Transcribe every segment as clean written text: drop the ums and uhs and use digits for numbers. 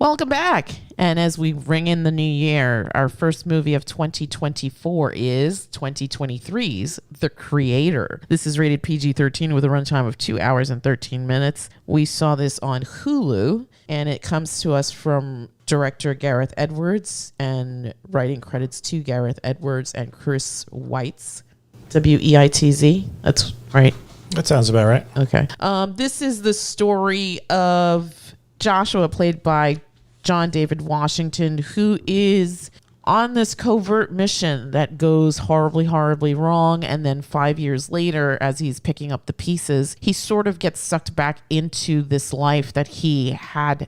Welcome back. And as we ring in the new year, our first movie of 2024 is 2023's The Creator. This is rated PG-13 with a runtime of 2 hours and 13 minutes. We saw this on Hulu, and it comes to us from director Gareth Edwards and writing credits to Gareth Edwards and Chris Weitz. Weitz. That's right. That sounds about right. Okay. This is the story of Joshua, played by John David Washington, who is on this covert mission that goes horribly, horribly wrong. And then 5 years later, as he's picking up the pieces, he sort of gets sucked back into this life that he had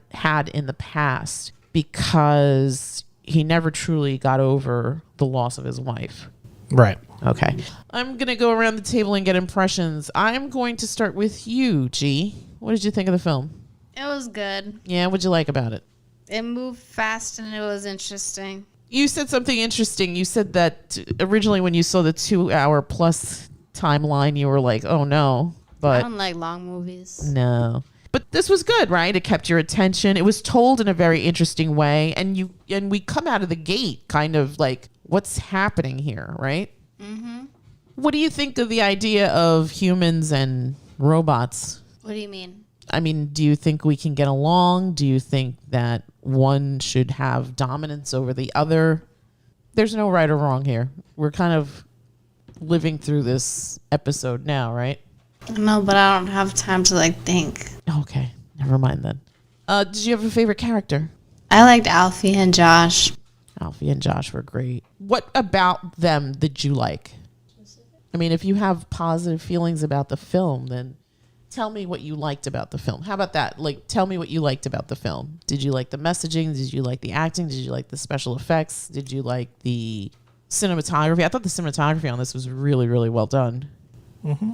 in the past because he never truly got over the loss of his wife. Right. Okay. I'm going to go around the table and get impressions. I'm going to start with you, G. What did you think of the film? It was good. Yeah, what'd you like about it? It moved fast and it was interesting. You said something interesting. You said that originally when you saw the 2 hour plus timeline, you were like, oh no. But I don't like long movies. No. But this was good, right? It kept your attention. It was told in a very interesting way. And we come out of the gate kind of like, what's happening here, right? Mm-hmm. What do you think of the idea of humans and robots? What do you mean? I mean, do you think we can get along? Do you think that one should have dominance over the other? There's no right or wrong here. We're kind of living through this episode now, right? No, but I don't have time to think. Okay, never mind then. Did you have a favorite character? I liked Alfie and Josh. Alfie and Josh were great. What about them did you like? I mean, if you have positive feelings about the film, then tell me what you liked about the film. How about that? Tell me what you liked about the film. Did you like the messaging? Did you like the acting? Did you like the special effects? Did you like the cinematography? I thought the cinematography on this was really, really well done. Mm-hmm.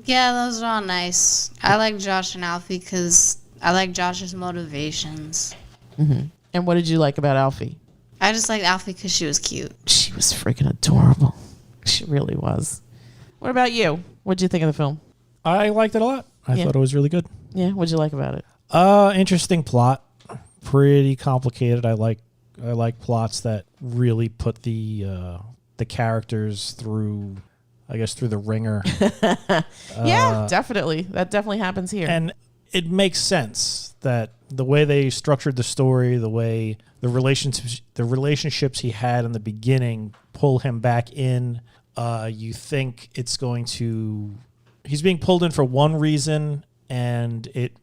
Yeah, those are all nice. I like Josh and Alfie because I like Josh's motivations. Mm-hmm. And what did you like about Alfie? I just liked Alfie because she was cute. She was freaking adorable. She really was. What about you? What did you think of the film? I liked it a lot. I thought it was really good. Yeah, what'd you like about it? Interesting plot. Pretty complicated. I like plots that really put the characters through the ringer. Yeah, definitely. That definitely happens here. And it makes sense that the way they structured the story, the way the relationships he had in the beginning pull him back in. You think it's going to... He's being pulled in for one reason, and it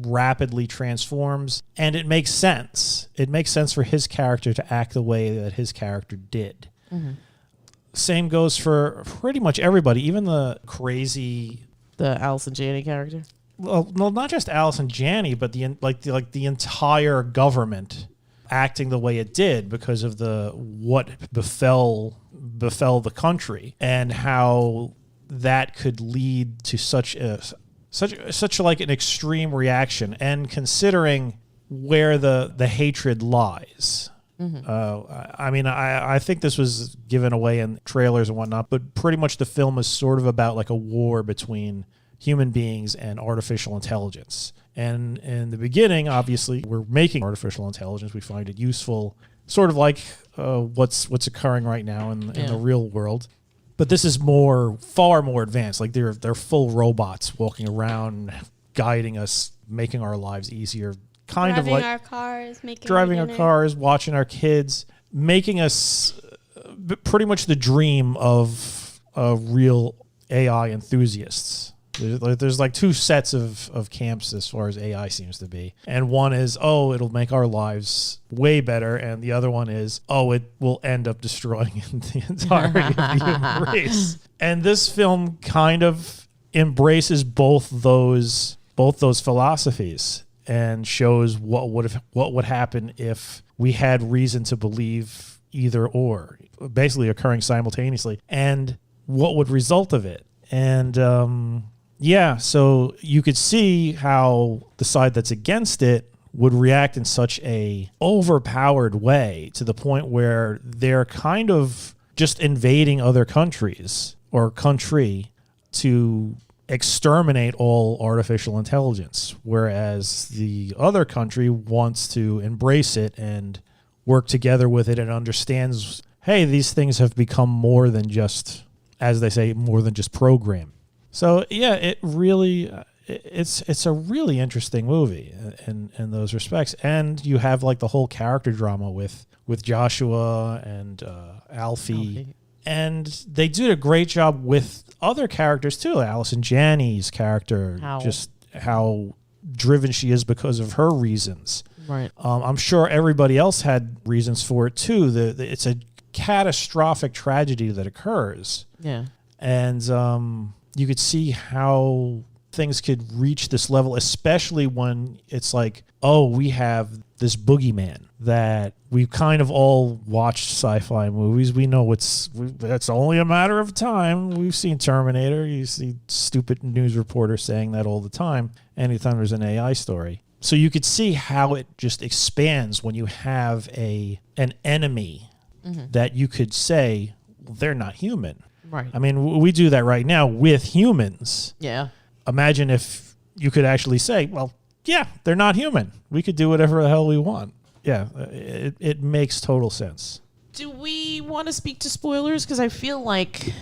rapidly transforms, and it makes sense. It makes sense for his character to act the way that his character did. Mm-hmm. Same goes for pretty much everybody, even the Allison Janney character. Well, not just Allison Janney, but the entire government acting the way it did because of what befell the country and how that could lead to such like an extreme reaction, and considering where the hatred lies. Mm-hmm. I mean, I think this was given away in trailers and whatnot, but pretty much the film is sort of about like a war between human beings and artificial intelligence. And in the beginning, obviously, we're making artificial intelligence. We find it useful, sort of like what's occurring right now in the real world. But this is far more advanced. Like they're full robots walking around, guiding us, making our lives easier. Driving our cars, driving our cars, watching our kids, making us pretty much the dream of real AI enthusiasts. There's like two sets of camps as far as AI seems to be. And one is, it'll make our lives way better. And the other one is, it will end up destroying the entirety of the human race. And this film kind of embraces both those philosophies and shows what would happen if we had reason to believe either or, basically occurring simultaneously, and what would result of it. And so you could see how the side that's against it would react in such a overpowered way to the point where they're kind of just invading other countries or country to exterminate all artificial intelligence, whereas the other country wants to embrace it and work together with it and understands, hey, these things have become more than just, as they say, more than just program. So yeah, it really, it's a really interesting movie in those respects. And you have like the whole character drama with Joshua and Alfie. And they did a great job with other characters too. Allison Janney's character, just how driven she is because of her reasons. Right. I'm sure everybody else had reasons for it too. It's a catastrophic tragedy that occurs. Yeah. And you could see how things could reach this level, especially when it's like, oh, we have this boogeyman that we've kind of all watched sci-fi movies. We know that's only a matter of time. We've seen Terminator. You see stupid news reporters saying that all the time anytime there's an AI story. So you could see how it just expands when you have an enemy that you could say, well, they're not human. Right. I mean, we do that right now with humans. Yeah. Imagine if you could actually say, well, yeah, they're not human. We could do whatever the hell we want. Yeah, it makes total sense. Do we want to speak to spoilers? Because I feel like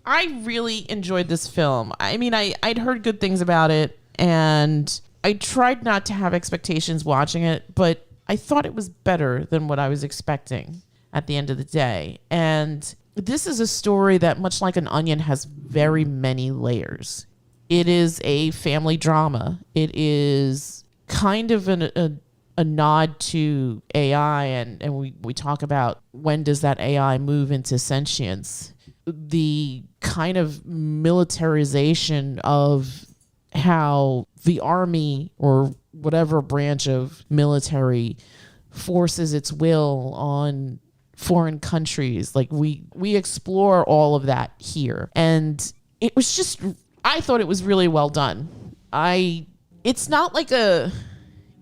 I really enjoyed this film. I mean, I'd heard good things about it, and I tried not to have expectations watching it, but I thought it was better than what I was expecting at the end of the day. And this is a story that, much like an onion, has very many layers. It is a family drama. It is kind of a nod to AI, and we talk about when does that AI move into sentience. The kind of militarization of how the army or whatever branch of military forces its will on foreign countries. Like we explore all of that here. And it was just, I thought it was really well done. It's not like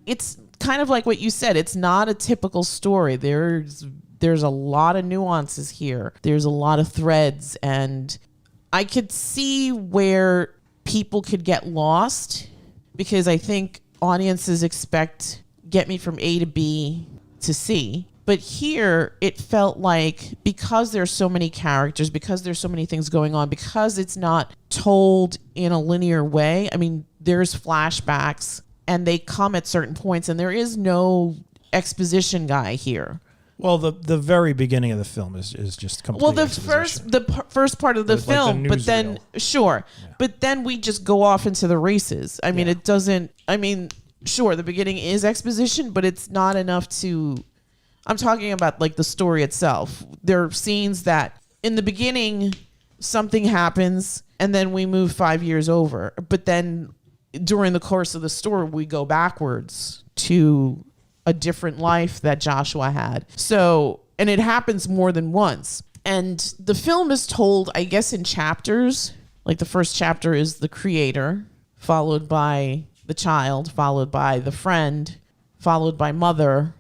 it's kind of like what you said. It's not a typical story. There's a lot of nuances here. There's a lot of threads, and I could see where people could get lost, because I think audiences expect get me from A to B to C. But here it felt like, because there's so many characters, because there's so many things going on, because it's not told in a linear way. I mean, there's flashbacks and they come at certain points, and there is no exposition guy here. Well, the very beginning of the film is just complete. Well, the exposition. first part of the It's like the film, but then newsreel. but then we just go off into the races. I mean, it doesn't. I mean, sure, the beginning is exposition, but it's not enough to. I'm talking about like the story itself. There are scenes that in the beginning something happens, and then we move 5 years over, but then during the course of the story we go backwards to a different life that Joshua had. So, and it happens more than once. And the film is told, I guess, in chapters. Like the first chapter is the creator, followed by the child, followed by the friend, followed by mother,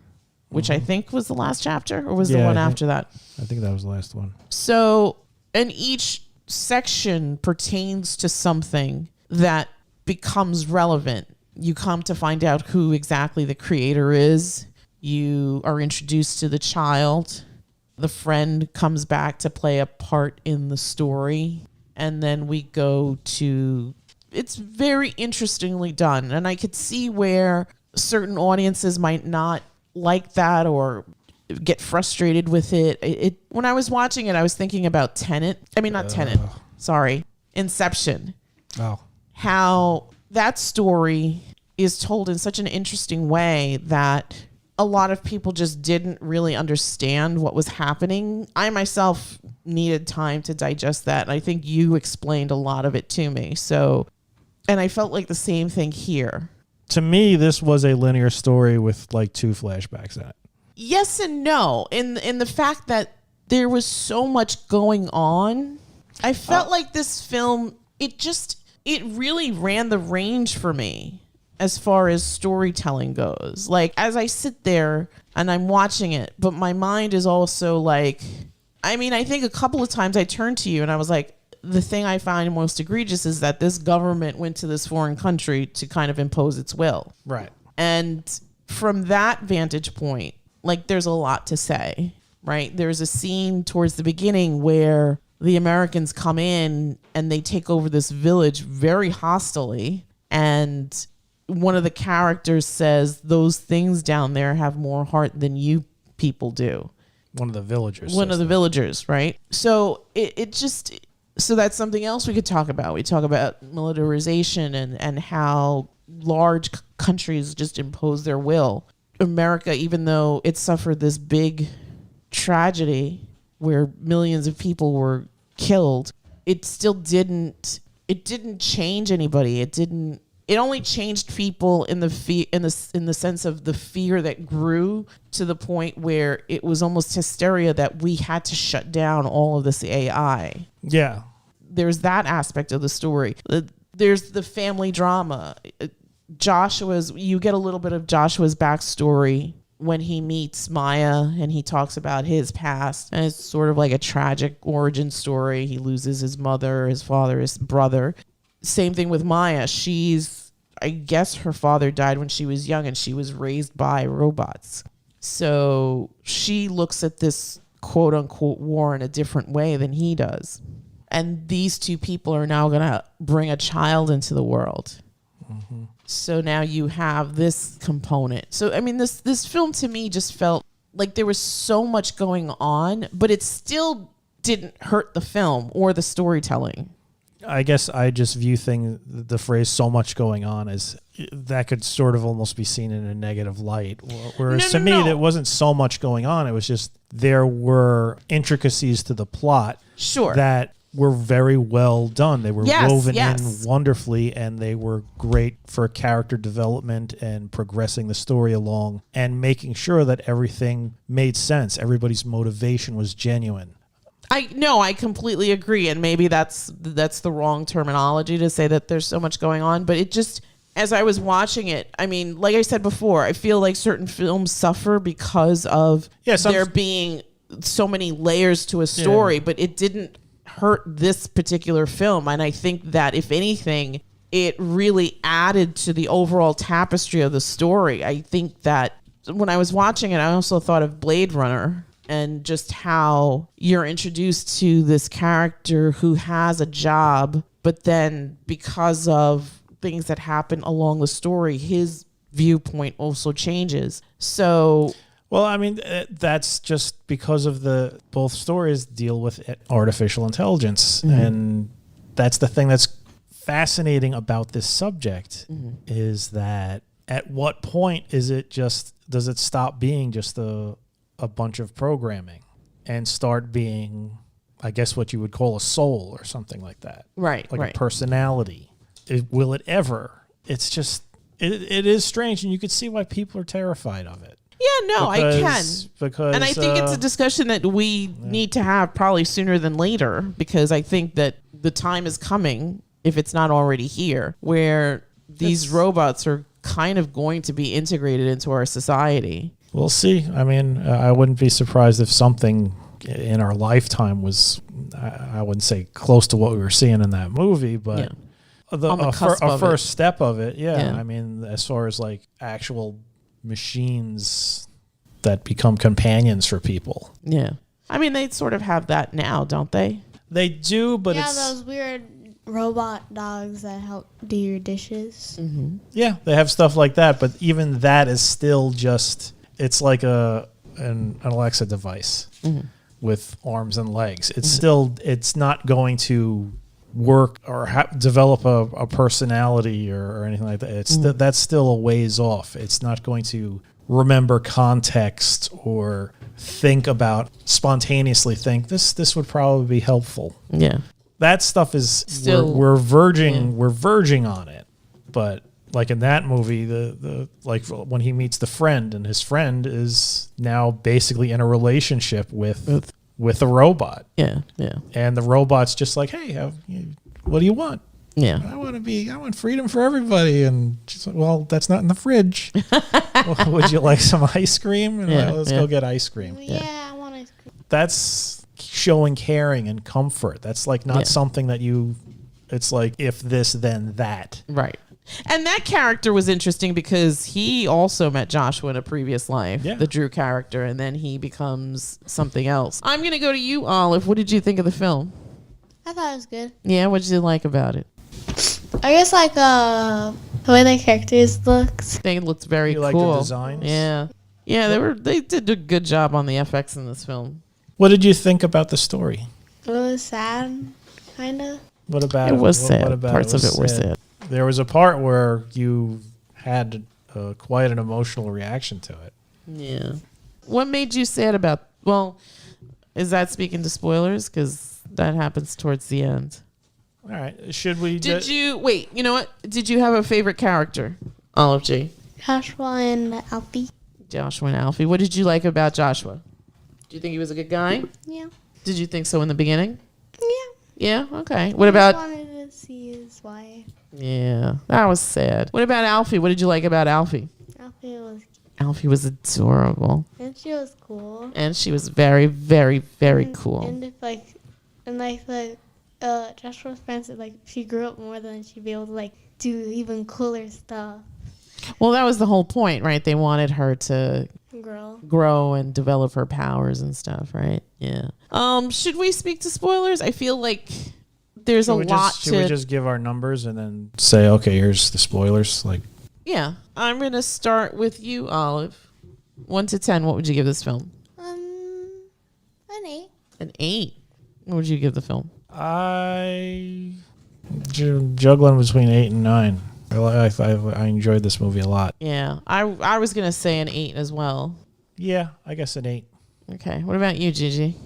which I think was the last chapter, or was the one after that? I think that was the last one. So, and each section pertains to something that becomes relevant. You come to find out who exactly the creator is. You are introduced to the child. The friend comes back to play a part in the story. And then we go to... It's very interestingly done. And I could see where certain audiences might not like that or get frustrated with it. When I was watching it, I was thinking about Tenet. I mean, not Tenet. Sorry. Inception. Oh. How that story is told in such an interesting way that a lot of people just didn't really understand what was happening. I myself needed time to digest that, and I think you explained a lot of it to me. So, and I felt like the same thing here. To me, this was a linear story with like 2 flashbacks in it. Yes and no. In the fact that there was so much going on, I felt like this film, it really ran the range for me as far as storytelling goes. Like, as I sit there and I'm watching it, but my mind is also like, I mean, I think a couple of times I turned to you and I was like, the thing I find most egregious is that this government went to this foreign country to kind of impose its will. Right. And from that vantage point, like, there's a lot to say, right? There's a scene towards the beginning where the Americans come in and they take over this village very hostilely. And one of the characters says, those things down there have more heart than you people do. One of the villagers. One of the villagers, right? So so that's something else we could talk about. We talk about militarization and how large countries just impose their will. America, even though it suffered this big tragedy where millions of people were killed, it still didn't change anybody. It only changed people in the sense of the fear that grew to the point where it was almost hysteria that we had to shut down all of this AI. Yeah. There's that aspect of the story. There's the family drama. You get a little bit of Joshua's backstory when he meets Maya and he talks about his past. And it's sort of like a tragic origin story. He loses his mother, his father, his brother. Same thing with Maya. I guess her father died when she was young and she was raised by robots. So she looks at this quote unquote war in a different way than he does. And these two people are now going to bring a child into the world. Mm-hmm. So now you have this component. So, I mean, this film to me just felt like there was so much going on, but it still didn't hurt the film or the storytelling. I guess I just view the phrase "so much going on" as that could sort of almost be seen in a negative light. Whereas to me, there wasn't so much going on. It was just there were intricacies to the plot that were very well done. They were woven in wonderfully, and they were great for character development and progressing the story along and making sure that everything made sense. Everybody's motivation was genuine. I completely agree, and maybe that's the wrong terminology to say that there's so much going on, but it just, as I was watching it, I mean, like I said before, I feel like certain films suffer because of there being so many layers to a story, but it didn't hurt this particular film, and I think that if anything, it really added to the overall tapestry of the story. I think that when I was watching it, I also thought of Blade Runner. And just how you're introduced to this character who has a job, but then because of things that happen along the story, his viewpoint also changes. So, well, I mean, that's just because of both stories deal with artificial intelligence. Mm-hmm. And that's the thing that's fascinating about this subject is that at what point does it stop being just a bunch of programming and start being, I guess, what you would call a soul or something like that. Right. Like a personality. Will it ever? It's just, it is strange, and you could see why people are terrified of it. Yeah, no, I can. And I think it's a discussion that we need to have probably sooner than later, because I think that the time is coming, if it's not already here, where these robots are kind of going to be integrated into our society. We'll see. I mean, I wouldn't be surprised if something in our lifetime was, I wouldn't say close to what we were seeing in that movie, but a first step of it. Yeah. I mean, as far as like actual machines that become companions for people. Yeah. I mean, they sort of have that now, don't they? They do, but it's... Yeah, those weird robot dogs that help do your dishes. Mm-hmm. Yeah, they have stuff like that, but even that is still just... It's like an Alexa device with arms and legs. It's still, it's not going to work or develop a personality or anything like that. That's still a ways off. It's not going to remember context or spontaneously think this would probably be helpful. Yeah, that stuff is still we're verging on it, but. Like in that movie, the like when he meets the friend, and his friend is now basically in a relationship with a robot. Yeah. And the robot's just like, hey, what do you want? Yeah. I want freedom for everybody. And she's like, well, that's not in the fridge. Well, would you like some ice cream? And let's go get ice cream. Yeah, I want ice cream. That's showing caring and comfort. That's like not Yeah. something that you. It's like if this then that. Right. And that character was interesting because he also met Joshua in a previous life, Yeah. the Drew character, and then he becomes something else. I'm going to go to you, Olive. What did you think of the film? I thought it was good. Yeah, what did you like about it? I guess like the way the characters looked. They looked very You cool. like the designs? Yeah. Yeah, they did a good job on the FX in this film. What did you think about the story? It was sad, kind of. What about It it? was What sad. about Parts of was it were sad. There was a part where you had quite an emotional reaction to it. Yeah. What made you sad about? Well, is that speaking to spoilers? Because that happens towards the end. All right. Should we? Did you wait? You know what? Did you have a favorite character? Olive G. Joshua and Alfie. Joshua and Alfie. What did you like about Joshua? Do you think he was a good guy? Yeah. Did you think so in the beginning? Yeah. Yeah. Okay. What I about? just wanted to see his wife. Yeah, that was sad. What about Alfie? What did you like about Alfie? Alfie was, Alfie was adorable, and she was cool. and she was very, very, very cool. And if Joshua's friends said like she grew up more than she'd be able to like do even cooler stuff. Well, that was the whole point, right? They wanted her to Girl. grow and develop her powers and stuff, right? Yeah. Should we speak to spoilers? I feel like there's a lot Should we just give our numbers and then say, okay, here's the spoilers? Like, Yeah, I'm gonna start with you, Olive. 1 to 10, what would you give this film? An 8. An 8. What would you give the film? juggling between 8 and 9. I enjoyed this movie a lot. Yeah, I was gonna say an 8 as well. Yeah, I guess an 8. Okay, what about you, Gigi?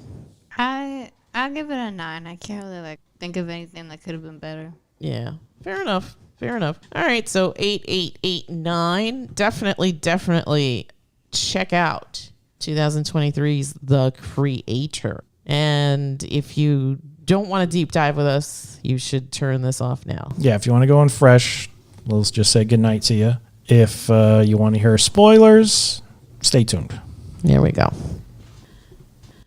I'll give it a 9. I can't really like think of anything that could have been better. Yeah, fair enough. Fair enough. All right, so 8, 8, 8, 9. Definitely check out 2023's The Creator. And if you don't want to deep dive with us, you should turn this off now. Yeah, if you want to go in fresh, let's just say goodnight to you. If you want to hear spoilers, stay tuned. There we go.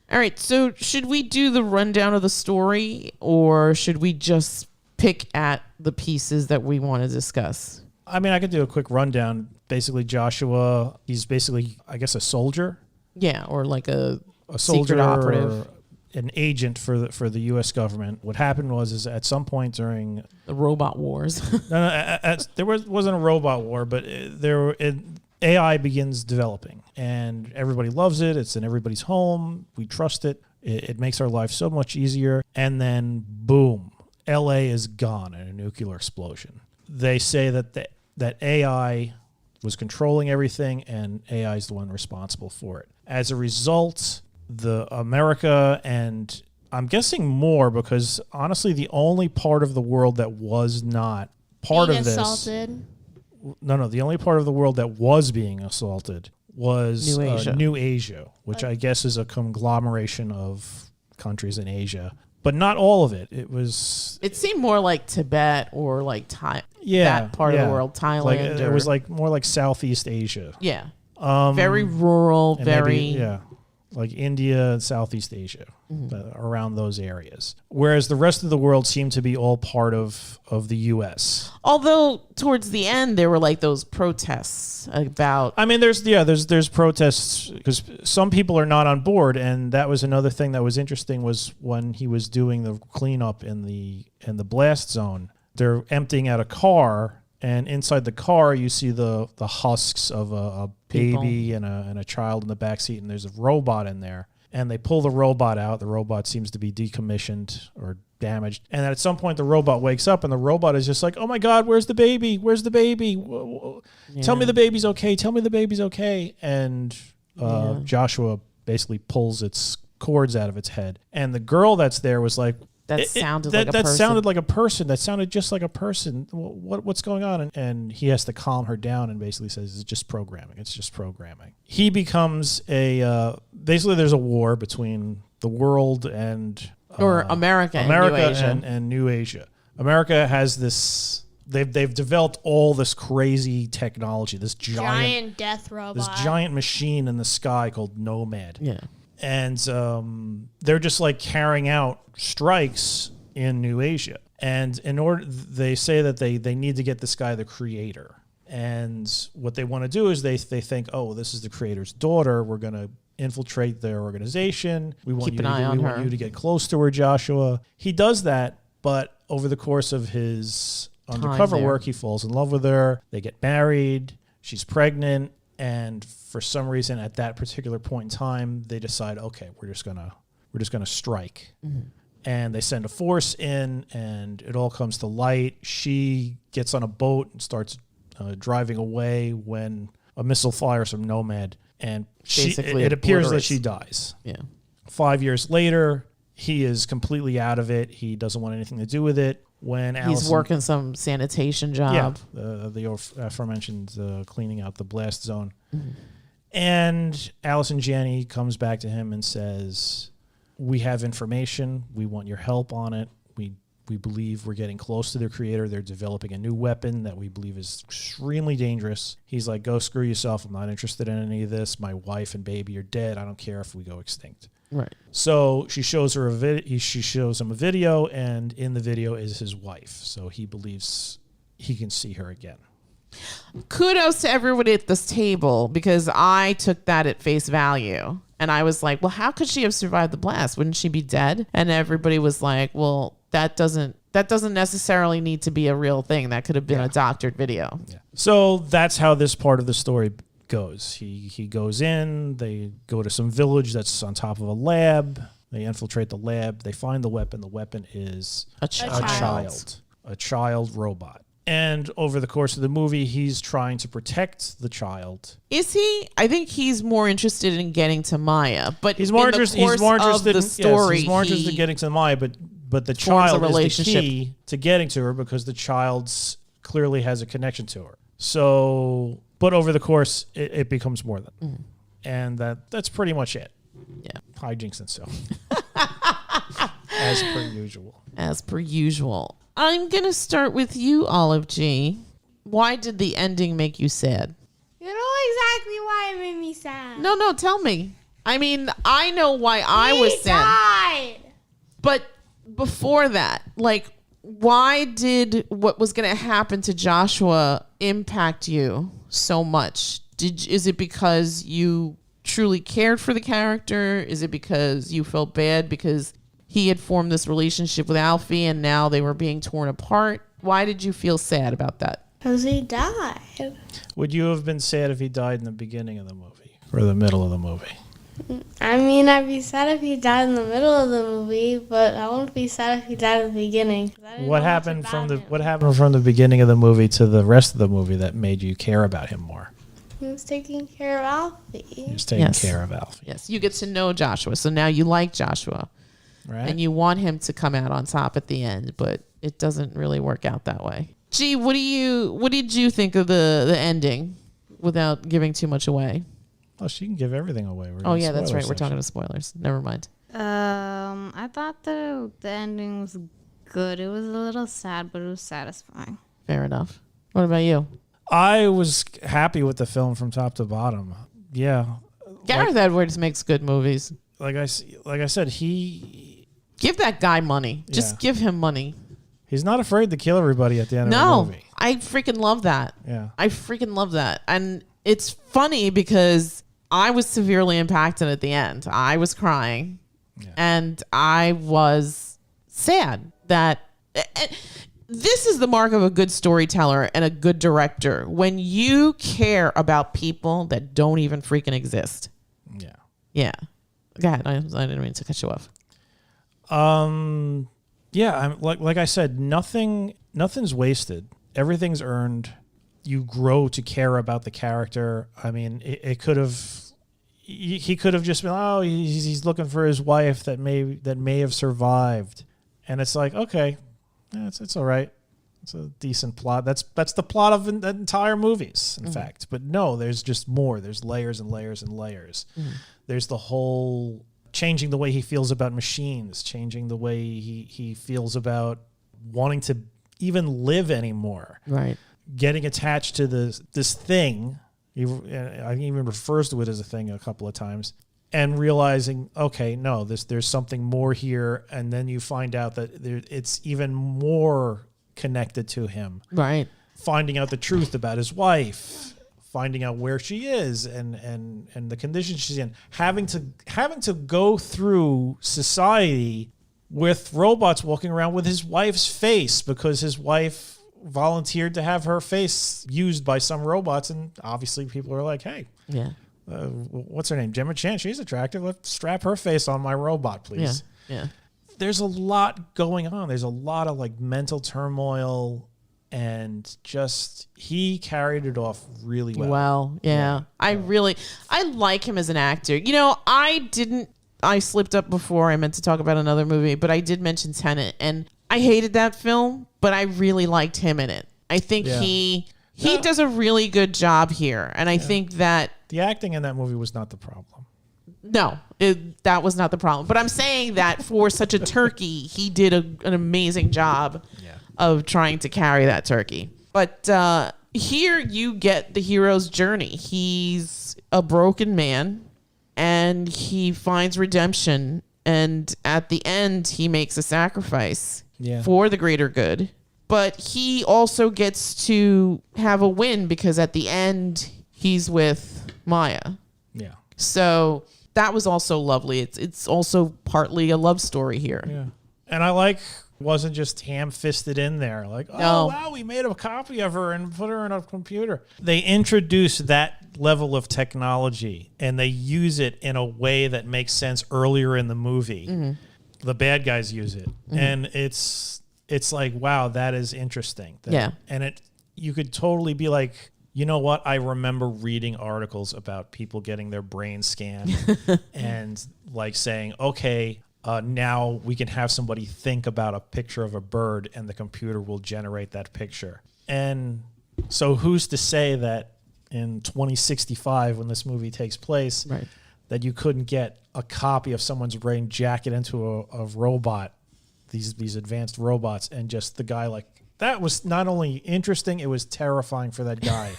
All right, so should we do the rundown of the story, or should we just pick at the pieces that we want to discuss? I mean, I could do a quick rundown. Basically, Joshua, he's basically, I guess, a soldier. Yeah, or like a Soldier secret operative. or an agent for the U.S. government. What happened was at some point during The robot wars. there wasn't a robot war, but AI begins developing, and everybody loves it. It's in everybody's home. We trust it. It makes our life so much easier. And then, boom, L.A. is gone in a nuclear explosion. They say that AI was controlling everything, and AI is the one responsible for it. As a result, the America, and I'm guessing more because honestly, the only part of the world that was not part Being of this. assaulted. No, the only part of the world that was being assaulted was New Asia. New Asia, which I guess is a conglomeration of countries in Asia, but not all of it. It seemed more like Tibet or like that part of the world, Thailand. Like, it was like more like Southeast Asia. Yeah. Very rural, And very... maybe, like India and Southeast Asia, around those areas. Whereas the rest of the world seemed to be all part of the U.S. Although towards the end there were like those protests about... I mean, there's protests because some people are not on board, and that was another thing that was interesting was when he was doing the cleanup in the blast zone. They're emptying out a car, and inside the car you see the husks of a baby and a child in the backseat, and there's a robot in there. And they pull the robot out. The robot seems to be decommissioned or damaged. And at some point, the robot wakes up, and the robot is just like, "Oh my God, where's the baby? Where's the baby? Tell me the baby's okay. Tell me the baby's okay." And Joshua basically pulls its cords out of its head. And the girl that's there was like, That sounded like a person. That sounded like a person. That sounded just like a person. What's going on? And he has to calm her down and basically says, it's just programming. It's just programming. He becomes basically there's a war between the world and... or America and New Asia. And New Asia. America has this... They've developed all this crazy technology, this giant Death robot. this giant machine in the sky called Nomad. Yeah. And they're just like carrying out strikes in New Asia. And in order, they say that they need to get this guy the creator. And what they want to do is they think, oh, this is the creator's daughter. We're going to infiltrate their organization. We want Keep an eye on her. you to get close to her, Joshua. He does that, but over the course of his undercover work, he falls in love with her. They get married. She's pregnant. And for some reason, at that particular point in time, they decide, okay, we're just gonna strike. Mm-hmm. And they send a force in, and it all comes to light. She gets on a boat and starts driving away when a missile fires from Nomad, and it appears that she dies. Yeah. 5 years later, he is completely out of it. He doesn't want anything to do with it. When he's working some sanitation job. Yeah, the aforementioned cleaning out the blast zone. Mm-hmm. And Allison Janney comes back to him and says, we have information. We want your help on it. We believe we're getting close to their creator. They're developing a new weapon that we believe is extremely dangerous. He's like, go screw yourself. I'm not interested in any of this. My wife and baby are dead. I don't care if we go extinct. Right. So she shows her she shows him a video, and in the video is his wife. So he believes he can see her again. Kudos to everybody at this table, because I took that at face value. And I was like, well, how could she have survived the blast? Wouldn't she be dead? And everybody was like, well, that doesn't necessarily need to be a real thing. That could have been a doctored video. Yeah. So that's how this part of the story goes. He goes in, they go to some village that's on top of a lab. They infiltrate the lab. They find the weapon. The weapon is a child robot. And over the course of the movie, he's trying to protect the child. Is he? I think he's more interested in getting to Maya, but he's more interested in getting to Maya, but the child is the key to getting to her, because the child clearly has a connection to her. So, but over the course, it becomes more than, and that's pretty much it. Yeah, hijinks and so, as per usual. As per usual. I'm gonna start with you, Olive G. Why did the ending make you sad? You know exactly why it made me sad. No, tell me. I mean, I know why I was sad. He died. But before that, like, why did what was going to happen to Joshua impact you so much? Is it because you truly cared for the character? Is it because you felt bad because he had formed this relationship with Alfie and now they were being torn apart? Why did you feel sad about that? Because he died. Would you have been sad if he died in the beginning of the movie or the middle of the movie? I mean, I'd be sad if he died in the middle of the movie, but I wouldn't be sad if he died at the beginning. What happened from the beginning of the movie to the rest of the movie that made you care about him more? He was taking care of Alfie. He was taking care of Alfie. Yes, you get to know Joshua, so now you like Joshua. Right. And you want him to come out on top at the end, but it doesn't really work out that way. Gee, what did you think of the ending without giving too much away? Oh, she can give everything away. Oh, yeah, that's right. We're talking to spoilers. Never mind. I thought the ending was good. It was a little sad, but it was satisfying. Fair enough. What about you? I was happy with the film from top to bottom. Yeah. Gareth Edwards makes good movies. Like I said, give that guy money. Just give him money. He's not afraid to kill everybody at the end of the movie. I freaking love that. Yeah. I freaking love that. And it's funny because I was severely impacted at the end. I was crying. Yeah. And I was sad that this is the mark of a good storyteller and a good director. When you care about people that don't even freaking exist. Yeah. Yeah. Go ahead. I didn't mean to cut you off. Yeah, I'm like I said, nothing's wasted. Everything's earned. You grow to care about the character. I mean, he could have just been, oh, he's looking for his wife that may have survived, and it's like, okay, it's all right. It's a decent plot. That's the plot of the entire movies, in fact. But no, there's just more. There's layers and layers and layers. There's the whole changing the way he feels about machines, changing the way he feels about wanting to even live anymore. Right. Getting attached to this thing. I think he even refers to it as a thing a couple of times. and realizing, okay, no, there's something more here. And then you find out that it's even more connected to him. Right. Finding out the truth about his wife, finding out where she is and the condition she's in, having to go through society with robots walking around with his wife's face because his wife volunteered to have her face used by some robots, and obviously people are like, hey, what's her name, Gemma Chan, she's attractive, let's strap her face on my robot, please. Yeah. There's a lot going on. There's a lot of like mental turmoil, and just he carried it off really well. I like him as an actor. I slipped up before. I meant to talk about another movie, but I did mention Tenet, and I hated that film, but I really liked him in it. I think he does a really good job here, and I think that the acting in that movie was not the problem. No, that was not the problem. But I'm saying that for such a turkey, he did an amazing job of trying to carry that turkey. But here you get the hero's journey. He's a broken man, and he finds redemption. And at the end, he makes a sacrifice for the greater good. But he also gets to have a win because at the end, he's with Maya. Yeah. So that was also lovely. It's also partly a love story here. Yeah. And I wasn't just ham-fisted in there. Like, wow, we made a copy of her and put her in a computer. They introduce that level of technology, and they use it in a way that makes sense earlier in the movie. Mm-hmm. The bad guys use it. Mm-hmm. And it's like, wow, that is interesting. And you could totally be like, you know what? I remember reading articles about people getting their brain scanned and like saying, okay, now we can have somebody think about a picture of a bird and the computer will generate that picture. And so who's to say that in 2065, when this movie takes place, that you couldn't get a copy of someone's brain, jack it into a robot, these advanced robots, and just the guy like, that was not only interesting, it was terrifying for that guy.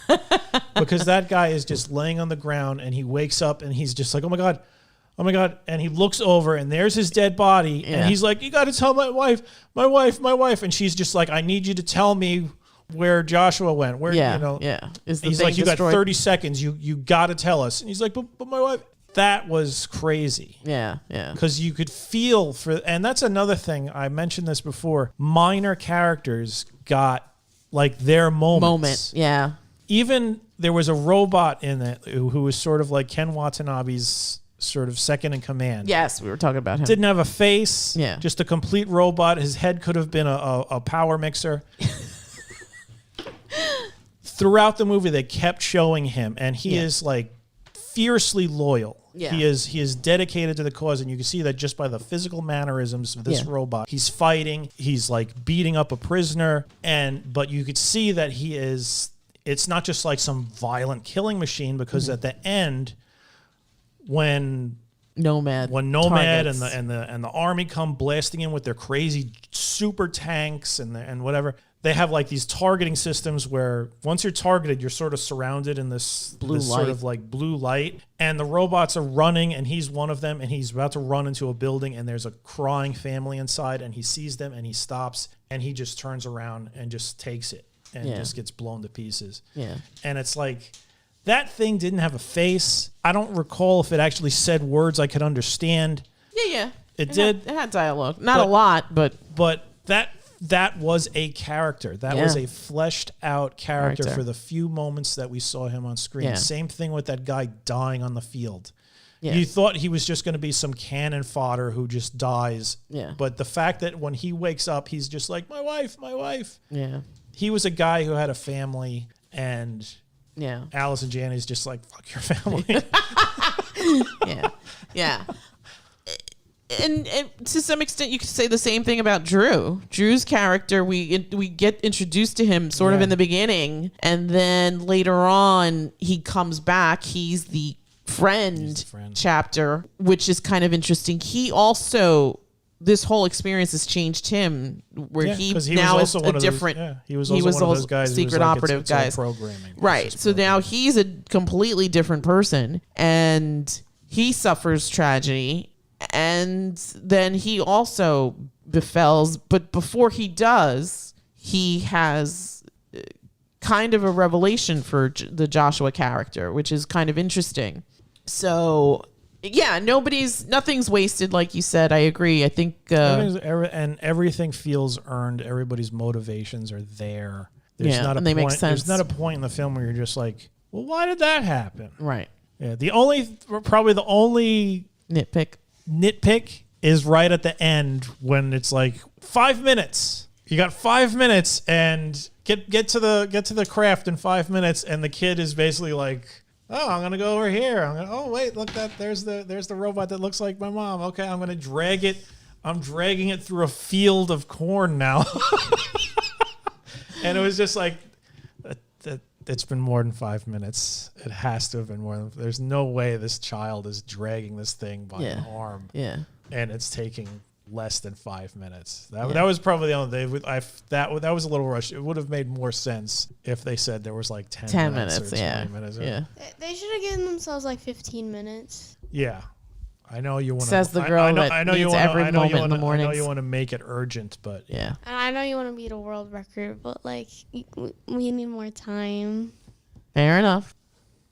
Because that guy is just laying on the ground and he wakes up and he's just like, oh my God. And he looks over and there's his dead body. Yeah. And he's like, you got to tell my wife. And she's just like, I need you to tell me where Joshua went. Where, he's like, you got 30 seconds. You got to tell us. And he's like, but my wife. That was crazy. Yeah. Because you could feel and that's another thing. I mentioned this before. Minor characters got like their moments. Yeah. Even there was a robot in it who was sort of like Ken Watanabe's sort of second in command. Yes, we were talking about him. Didn't have a face. Yeah. Just a complete robot. His head could have been a power mixer. Throughout the movie, they kept showing him, and he is like fiercely loyal. Yeah. He is dedicated to the cause, and you can see that just by the physical mannerisms of this robot. He's fighting. He's like beating up a prisoner, but you could see that it's not just like some violent killing machine, because at the end, when Nomad targets. and the army come blasting in with their crazy super tanks and whatever, they have like these targeting systems where once you're targeted, you're sort of surrounded in this sort of like blue light, and the robots are running, and he's one of them, and he's about to run into a building, and there's a crying family inside, and he sees them and he stops, and he just turns around and just takes it and just gets blown to pieces. Yeah. And it's like, that thing didn't have a face. I don't recall if it actually said words I could understand. Yeah. It did. It had dialogue. Not a lot, but that was a character. That was a fleshed out character for the few moments that we saw him on screen. Yeah. Same thing with that guy dying on the field. Yeah. You thought he was just going to be some cannon fodder who just dies. Yeah. But the fact that when he wakes up, he's just like, my wife. Yeah. He was a guy who had a family, and Alice and Janney's just like, fuck your family. Yeah. And to some extent, you could say the same thing about Drew. Drew's character, we get introduced to him sort of in the beginning, and then later on, he comes back. He's the friend chapter, which is kind of interesting. He also, this whole experience has changed him, where he now is a different. He was also one of those guys, secret operative guys. Programming, right. So now he's a completely different person, and he suffers tragedy, and then he also befalls, but before he does, he has kind of a revelation for the Joshua character, which is kind of interesting. So yeah, nothing's wasted, like you said. I agree. I think and everything feels earned. Everybody's motivations are there. There's not a they point. make sense. There's not a point in the film where you're just like, well, why did that happen? Right. Yeah. The only nitpick is right at the end when it's like 5 minutes. You got 5 minutes and get to the craft in 5 minutes, and the kid is basically like, oh, I'm gonna go over here. Oh wait, look, there's the robot that looks like my mom. Okay, I'm gonna drag it. I'm dragging it through a field of corn now. And it was just like, it's been more than 5 minutes. It has to have been more than. There's no way this child is dragging this thing by an arm. Yeah. And it's taking less than 5 minutes. That was probably the only that was a little rushed. It would have made more sense if they said there was like 10 minutes or 20 minutes. Yeah. They should have given themselves like 15 minutes. Yeah. I know you want to. Says the girl that needs every moment in the morning. I know you want to make it urgent, but yeah. And I know you want to beat a world record, but like we need more time. Fair enough.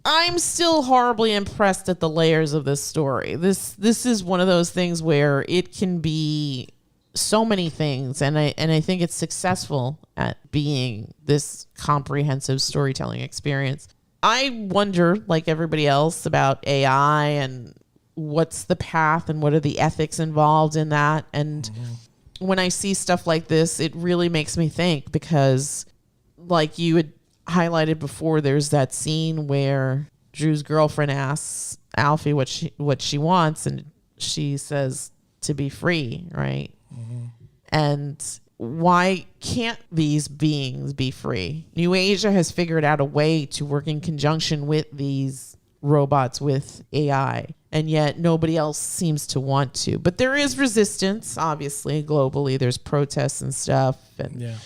I'm still horribly impressed at the layers of this story. This is one of those things where it can be so many things, and I think it's successful at being this comprehensive storytelling experience. I wonder, like everybody else, about AI and what's the path and what are the ethics involved in that. And when I see stuff like this, it really makes me think, because like you had highlighted before, there's that scene where Drew's girlfriend asks Alfie what she wants, and she says to be free, right? And why can't these beings be free? New Asia has figured out a way to work in conjunction with these robots, with AI, and yet nobody else seems to want to. But there is resistance, obviously, globally. There's protests and stuff. And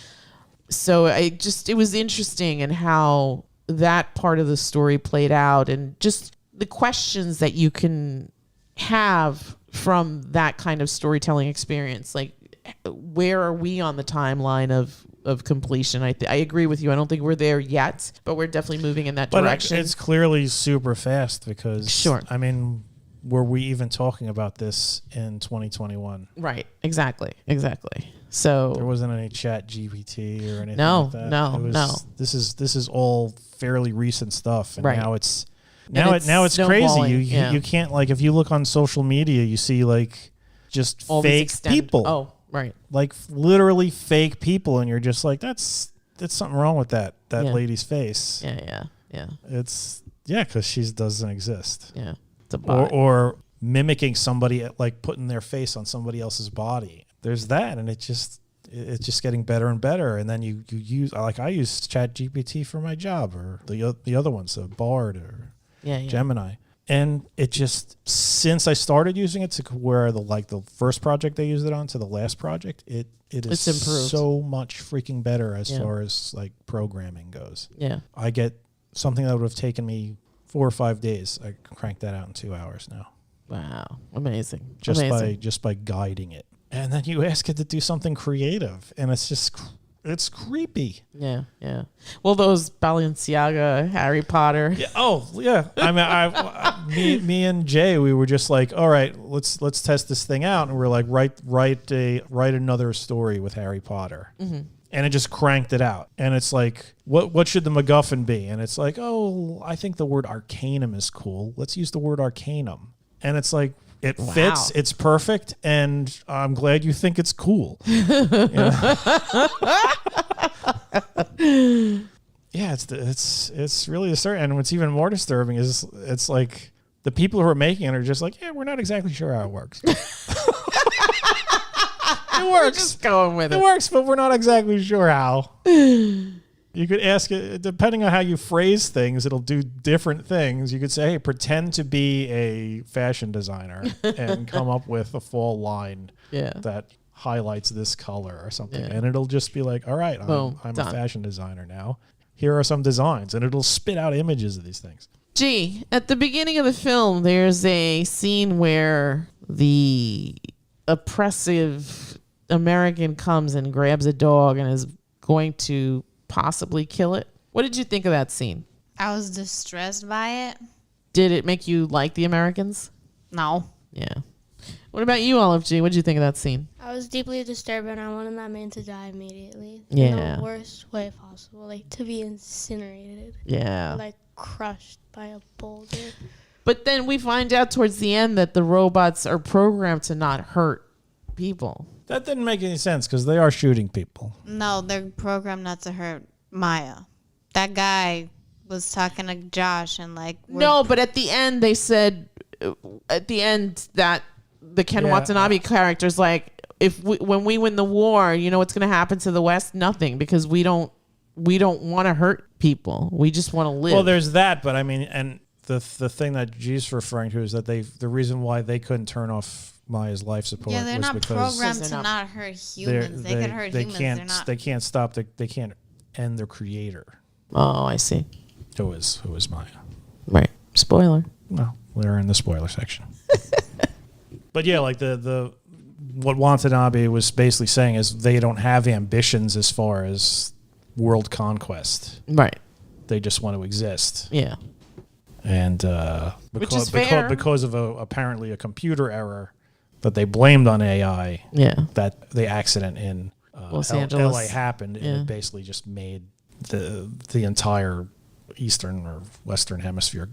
so it was interesting in how that part of the story played out, and just the questions that you can have from that kind of storytelling experience. Like, where are we on the timeline of completion? I agree with you. I don't think we're there yet, but we're definitely moving in that direction. It's clearly super fast, because sure. I mean, were we even talking about this in 2021? Right. Exactly. So there wasn't any Chat GPT or anything no, like that. No. This is all fairly recent stuff, and right. now it's crazy. You can't, like, if you look on social media, you see like just all fake people. Oh, right. Like literally fake people, and you're just like, that's something wrong with that lady's face. Yeah. It's because she doesn't exist. Yeah. It's a bot. Or mimicking somebody, like putting their face on somebody else's body. There's that, and it's just getting better and better. And then you use, like, I use Chat GPT for my job, or the other ones, so Bard or Gemini. And it just, since I started using it to where the first project I used it on to the last project, it's improved so much freaking better as far as like programming goes. Yeah. I get something that would have taken me 4 or 5 days. I can crank that out in 2 hours now. Wow. Amazing. Just by guiding it. And then you ask it to do something creative, and it's creepy. Yeah. Well, those Balenciaga, Harry Potter. Yeah. Oh, yeah. I mean, me and Jay, we were just like, all right, let's test this thing out, and we're like, write another story with Harry Potter. Mm-hmm. And it just cranked it out. And it's like, what should the MacGuffin be? And it's like, oh, I think the word arcanum is cool. Let's use the word arcanum. And it's like, it fits. It's perfect, and I'm glad you think it's cool. Yeah, it's really disturbing. And what's even more disturbing is it's like the people who are making it are just like, we're not exactly sure how it works. It works. We're just going with it. It works, but we're not exactly sure how. You could ask it, depending on how you phrase things, it'll do different things. You could say, hey, pretend to be a fashion designer and come up with a fall line that highlights this color or something. Yeah. And it'll just be like, all right, I'm a fashion designer now. Here are some designs. And it'll spit out images of these things. Gee, at the beginning of the film, there's a scene where the oppressive American comes and grabs a dog and is going to possibly kill it. What did you think of that scene? I was distressed by it. Did it make you like the Americans? No. Yeah. What about you, Olive G? What did you think of that scene? I was deeply disturbed and I wanted that man to die immediately. Yeah. In the worst way possible. Like, to be incinerated. Yeah. Like, crushed by a boulder. But then we find out towards the end that the robots are programmed to not hurt people. That didn't make any sense because they are shooting people. No, they're programmed not to hurt Maya. That guy was talking to Josh and like... No, but at the end they said... At the end that the Ken Watanabe character's like, when we win the war, you know what's going to happen to the West? Nothing, because we don't want to hurt people. We just want to live. Well, there's that, but I mean, and the thing that G's referring to is that the reason why they couldn't turn off Maya's life support Yeah, they're was not because programmed to not hurt humans. They can hurt humans. They can't stop. They can't end their creator. Oh, I see. Who was Maya? Right. Spoiler. Well, we're in the spoiler section. But yeah, like the what Watanabe was basically saying is they don't have ambitions as far as world conquest. Right. They just want to exist. Yeah. And Which is fair. because of apparently a computer error that they blamed on AI, that the accident in Los Angeles. LA happened, and it basically just made the entire Eastern or Western hemisphere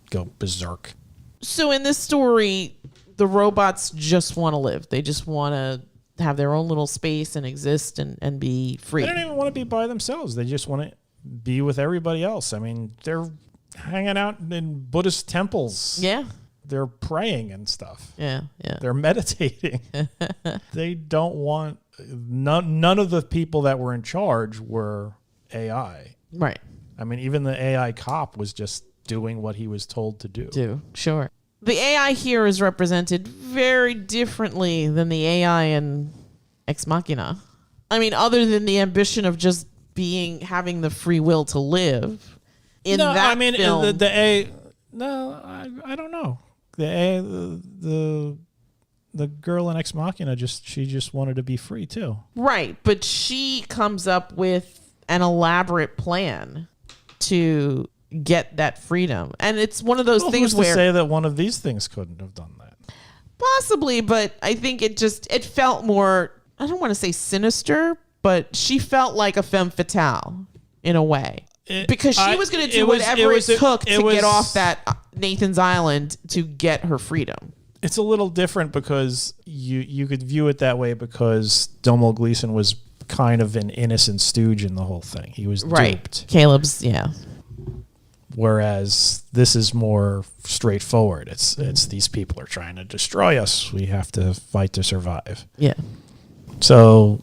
go berserk. So in this story, the robots just want to live. They just want to have their own little space and exist and be free. They don't even want to be by themselves. They just want to be with everybody else. I mean, they're hanging out in Buddhist temples. Yeah. They're praying and stuff. Yeah. They're meditating. They don't want... None of the people that were in charge were AI. Right. I mean, even the AI cop was just doing what he was told to do. Sure. The AI here is represented very differently than the AI in Ex Machina. I mean, other than the ambition of just having the free will to live. I don't know. The girl in Ex Machina she just wanted to be free too. Right, but she comes up with an elaborate plan to get that freedom, and it's one of those things who's where to say that one of these things couldn't have done that. Possibly, but I think it felt more, I don't want to say sinister, but she felt like a femme fatale in a way. Because she was going to do whatever it took to get off that Nathan's Island to get her freedom. It's a little different because you could view it that way because Domhnall Gleeson was kind of an innocent stooge in the whole thing. He was duped. Caleb's, yeah. Whereas this is more straightforward. It's these people are trying to destroy us. We have to fight to survive. Yeah. So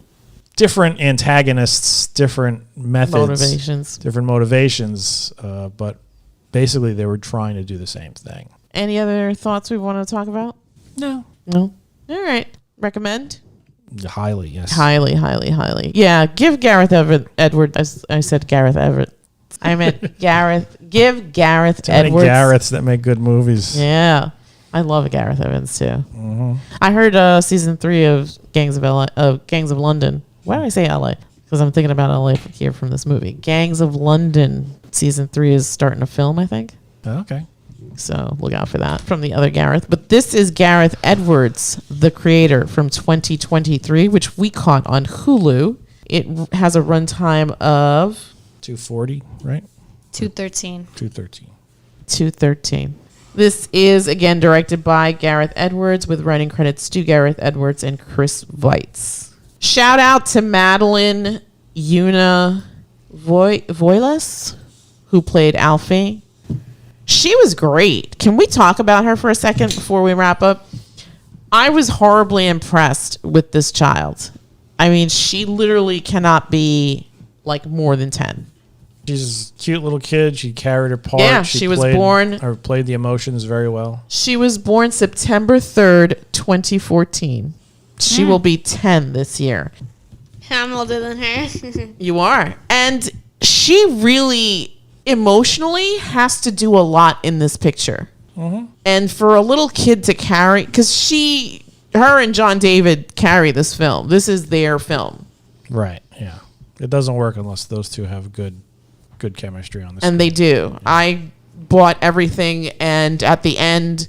different antagonists, different methods, different motivations, but basically they were trying to do the same thing. Any other thoughts we want to talk about? No. All right. Recommend? Highly, yes. Highly. Yeah, give Gareth Edwards. I said Gareth Everett. I meant Gareth. Give Gareth Edwards. Gareths that make good movies. Yeah. I love Gareth Evans too. Mm-hmm. I heard season 3 of Gangs of London. Why do I say LA? Because I'm thinking about LA here from this movie. Gangs of London season 3 is starting to film, I think. Okay. So look out for that from the other Gareth. But this is Gareth Edwards, the creator, from 2023, which we caught on Hulu. It has a runtime of 240, right? 213. 213. This is, again, directed by Gareth Edwards with writing credits to Gareth Edwards and Chris Weitz. Shout out to Madeline Una Voiles, who played Alfie. She was great. Can we talk about her for a second before we wrap up? I was horribly impressed with this child. I mean, she literally cannot be like more than 10. She's a cute little kid. She carried her part. Yeah, she was born. Or played the emotions very well. She was born September 3rd, 2014. She will be 10 this year. I'm older than her. You are. And she really emotionally has to do a lot in this picture. And for a little kid to carry, because her and John David carry this film. This is their film. Right. Yeah. It doesn't work unless those two have good chemistry on this. And they do. Yeah. I bought everything, and at the end,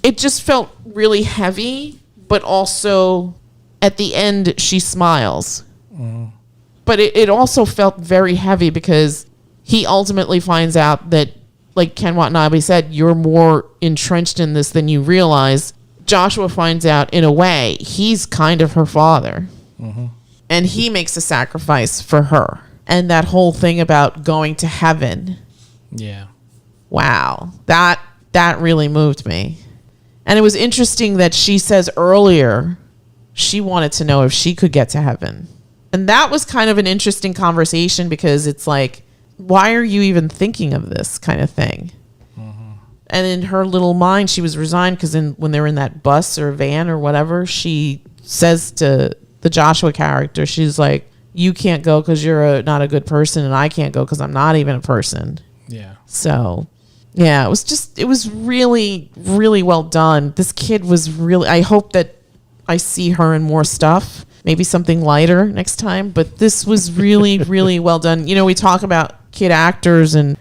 it just felt really heavy, but also at the end, she smiles. But it also felt very heavy because he ultimately finds out that, like Ken Watanabe said, you're more entrenched in this than you realize. Joshua finds out, in a way, he's kind of her father. And he makes a sacrifice for her. And that whole thing about going to heaven. Yeah. Wow. That really moved me. And it was interesting that she says earlier she wanted to know if she could get to heaven. And that was kind of an interesting conversation because it's like, why are you even thinking of this kind of thing? And in her little mind, she was resigned because when they were in that bus or van or whatever, she says to the Joshua character, she's like, you can't go because you're not a good person, and I can't go because I'm not even a person. Yeah. So, yeah, it was really, really well done. This kid was really, I hope that I see her in more stuff, maybe something lighter next time, but this was really, really well done. You know, we talk about kid actors, and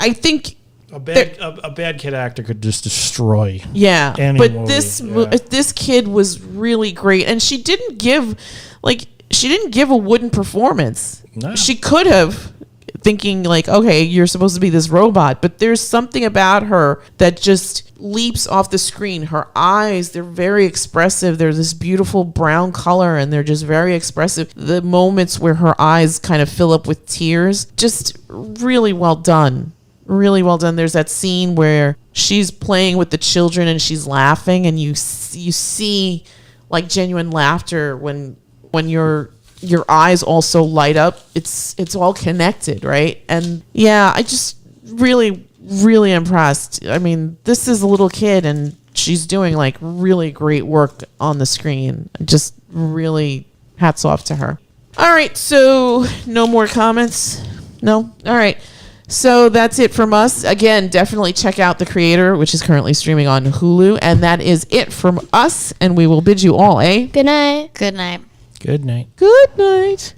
I think a bad kid actor could just destroy. Yeah, any but movie. This kid was really great, and she didn't give a wooden performance. No. She could have, thinking like, okay, you're supposed to be this robot, but there's something about her that just leaps off the screen. Her eyes, they're very expressive. They're this beautiful brown color, and they're just very expressive. The moments where her eyes kind of fill up with tears, just really well done. Really well done. There's that scene where she's playing with the children and she's laughing, and you see like genuine laughter when your eyes also light up. It's all connected, right? And yeah, I just really, really impressed. I mean, this is a little kid, and she's doing like really great work on the screen. Just really hats off to her. All right, so no more comments? No? All right. So that's it from us. Again, definitely check out The Creator, which is currently streaming on Hulu. And that is it from us. And we will bid you all a Good night. Good night. Good night. good night.